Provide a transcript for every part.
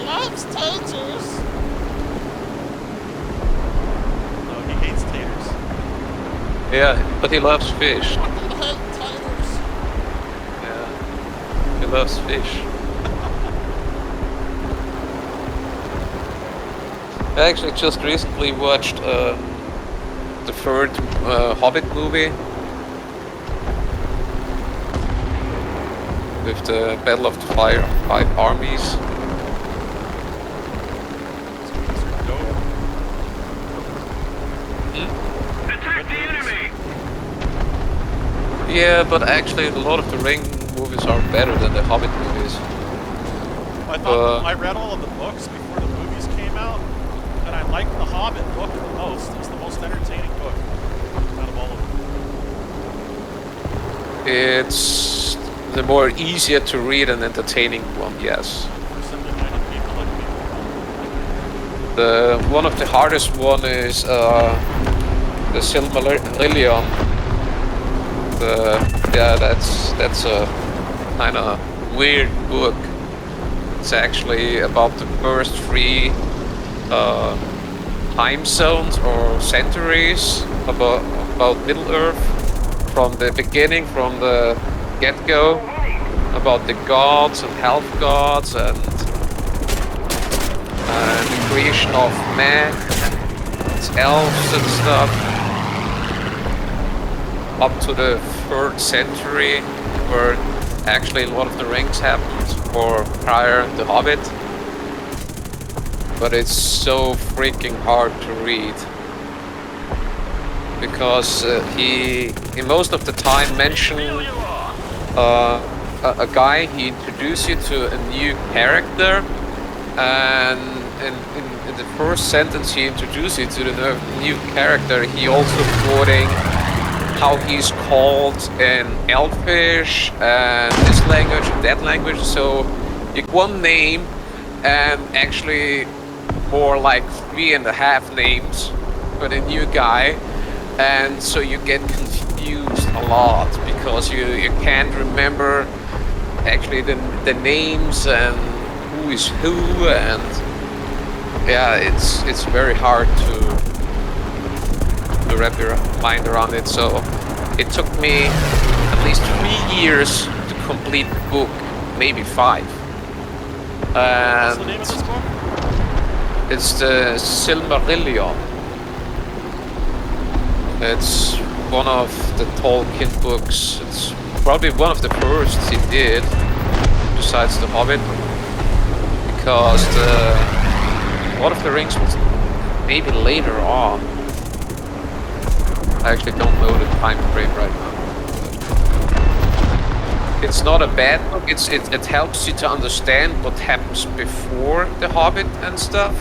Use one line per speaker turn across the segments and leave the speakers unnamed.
loves taters.
No, he hates taters.
Yeah, but he loves fish.
Fucking hate taters.
Yeah, he loves fish. I actually just recently watched the third Hobbit movie with the Battle of the Five Armies.
Dope.
Attack the enemy!
Yeah, but actually, a lot of the Ring movies are better than the Hobbit movies.
I thought I read all of the books before the movies came out, and I liked the Hobbit book the most. It was the most entertaining book out of all of them.
It's the more easier to read and entertaining one, yes.
For simple-minded people like me.
The one of the hardest one is the Silmarillion. That's a kind of weird book. It's actually about the first three time zones or centuries about Middle Earth, from the beginning, from the get-go, about the gods and half gods and the creation of man, elves and stuff, up to the 3rd century, where actually Lord of the Rings happened, or prior The Hobbit. But it's so freaking hard to read, because he most of the time mentioned a guy. He introduced you to a new character, and in the first sentence he introduced you to the new character, he also quoting how he's called in Elfish and this language and that language. So you get one name and actually more like 3.5 names for the new guy, and so you get confused a lot because you can't remember actually the names and who is who, and yeah, it's very hard to wrap your mind around it. So it took me at least 3 years to complete the book, maybe 5.
What's the name of this book?
It's the Silmarillion. It's one of the Tolkien books. It's probably one of the first he did, besides The Hobbit, because the Lord of the Rings was maybe later on. I actually don't know the time frame right now. It's not a bad book. It helps you to understand what happens before The Hobbit and stuff.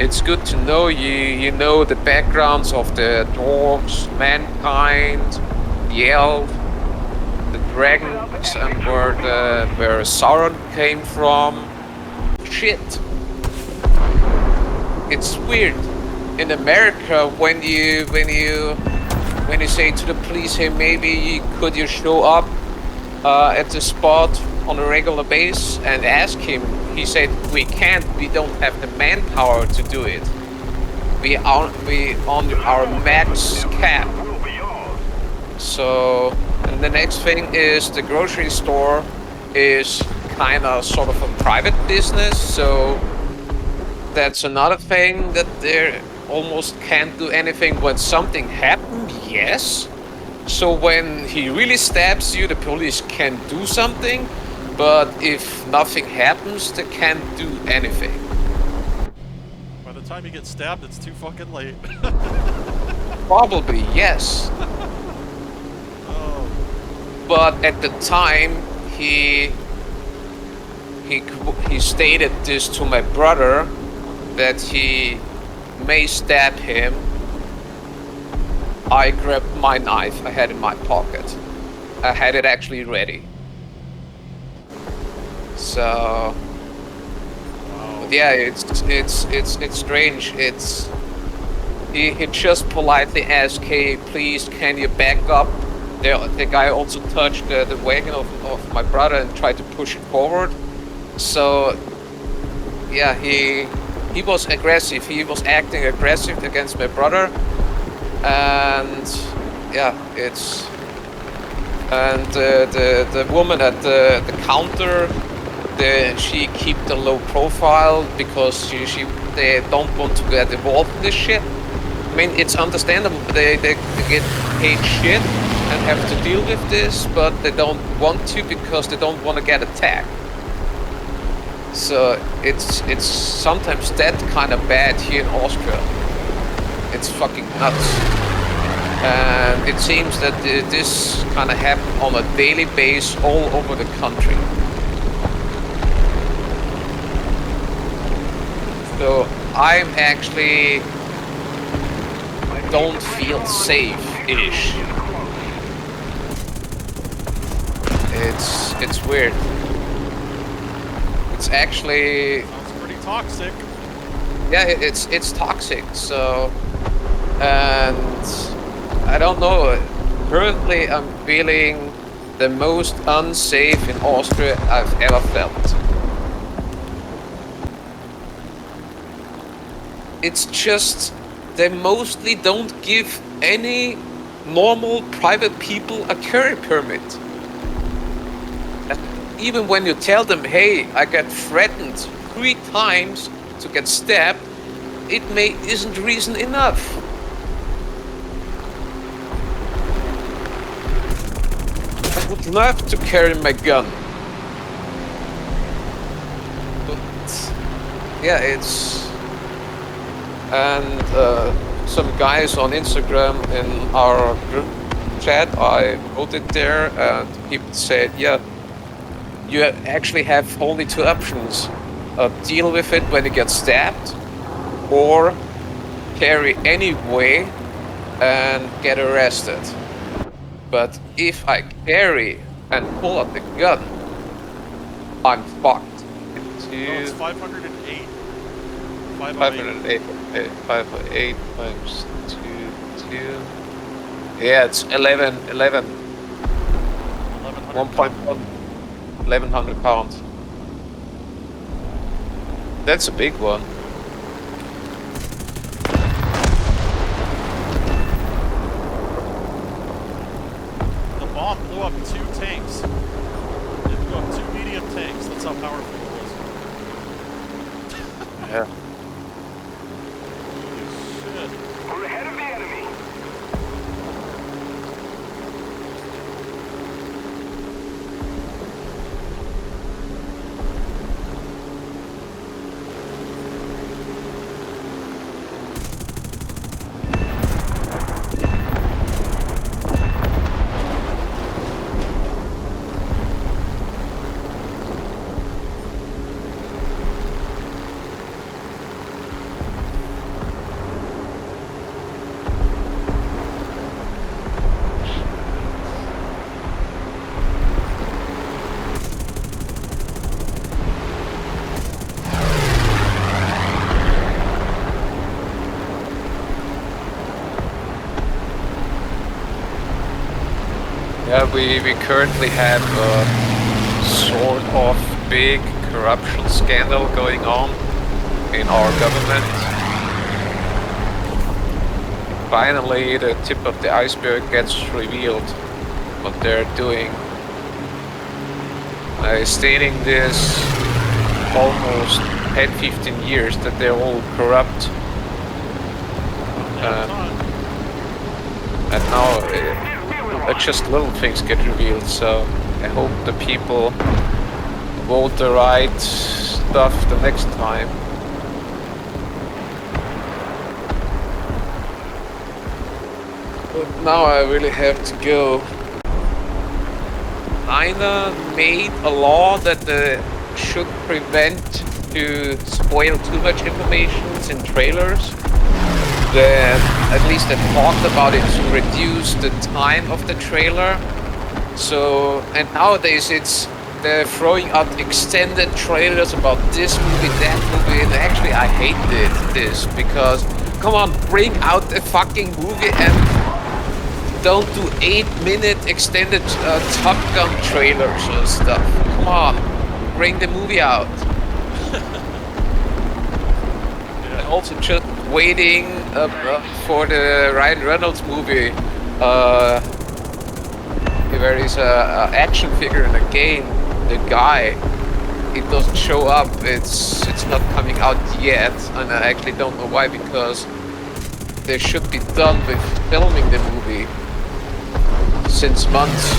It's good to know you know the backgrounds of the dwarves, mankind, the elf, the dragons, and where Sauron came from. Shit. It's weird. In America, when you say to the police, hey, maybe could you show up at the spot on a regular basis and ask him, he said, we can't, we don't have the manpower to do it. We on our max cap. So, and the next thing is the grocery store is kind of sort of a private business, so that's another thing that they almost can't do anything when something happened, yes. So when he really stabs you, the police can do something, but if nothing happens, they can't do anything.
By the time you get stabbed, it's too fucking late.
Probably, yes.
Oh.
But at the time, he stated this to my brother, that he may stab him. I grabbed my knife I had in my pocket. I had it actually ready. So, but yeah, it's strange. He just politely asked, "Hey, please, can you back up?" The guy also touched the wagon of my brother and tried to push it forward. So yeah, he was aggressive. He was acting aggressive against my brother, and yeah, it's and the woman at the counter, she keep the low profile because they don't want to get involved in this shit. I mean, it's understandable. They get paid shit and have to deal with this, but they don't want to because they don't want to get attacked. So it's sometimes that kind of bad here in Austria. It's fucking nuts. And it seems that this kind of happens on a daily basis all over the country. So I'm actually, I don't feel safe-ish. It's weird. It's actually,
Sounds pretty toxic.
yeah, it's toxic. So, and I don't know. Currently, I'm feeling the most unsafe in Austria I've ever felt. It's just they mostly don't give any normal private people a carry permit. Even when you tell them, hey, I got threatened 3 times to get stabbed, it isn't reason enough. I would love to carry my gun. But yeah, it's... And some guys on Instagram in our group chat, I wrote it there, and people said, yeah, you actually have only 2 options. Deal with it when you get stabbed, or carry anyway and get arrested. But if I carry and pull out the gun, I'm fucked.
No, it's 508.
508. 508 times 2. Yeah, it's 11. 1.1. 1,100 pounds. That's a big one.
The bomb blew up 2 tanks. It blew up 2 medium tanks. That's how powerful it was.
Yeah.
Holy shit.
We're ahead of the enemy.
Yeah, we currently have a sort of big corruption scandal going on in our government. Finally, the tip of the iceberg gets revealed, what they're doing. Stating this almost 10-15 years that they're all corrupt. And now just little things get revealed, so I hope the people vote the right stuff the next time. But now I really have to go. China made a law that should prevent to spoil too much information in trailers. At least they talked about it to reduce the time of the trailer. So, and nowadays they're throwing out extended trailers about this movie, that movie, and actually I hate this because, come on, bring out a fucking movie and don't do 8-minute extended Top Gun trailers or stuff. Come on, bring the movie out. also just waiting for the Ryan Reynolds movie, where he's a action figure in a game. The guy, it doesn't show up. It's not coming out yet, and I actually don't know why, because they should be done with filming the movie since months.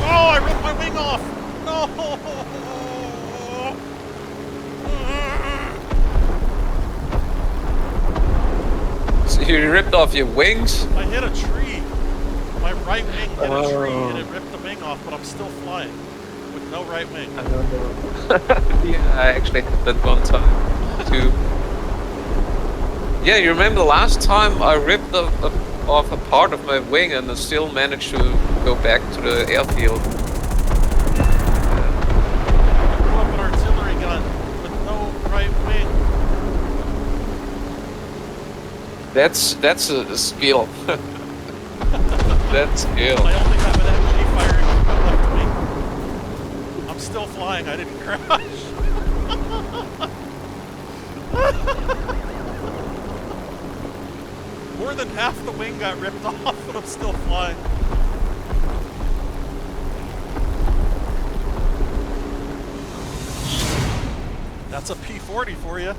Oh, I ripped my wing off! No!
So you ripped off your wings?
I hit a tree. My right wing hit a tree and it ripped the wing off, but I'm still flying with no right wing.
I don't know. Yeah, I actually had that one time too. Yeah, you remember the last time I ripped off a part of my wing and I still managed to go back to the airfield.
I blew up an artillery gun with no right wing.
That's a skill. That's skill.
I only have an MG firing left wing. I'm still flying, I didn't crash. More than half the wing got ripped off, but I'm still flying. That's a P40 for you.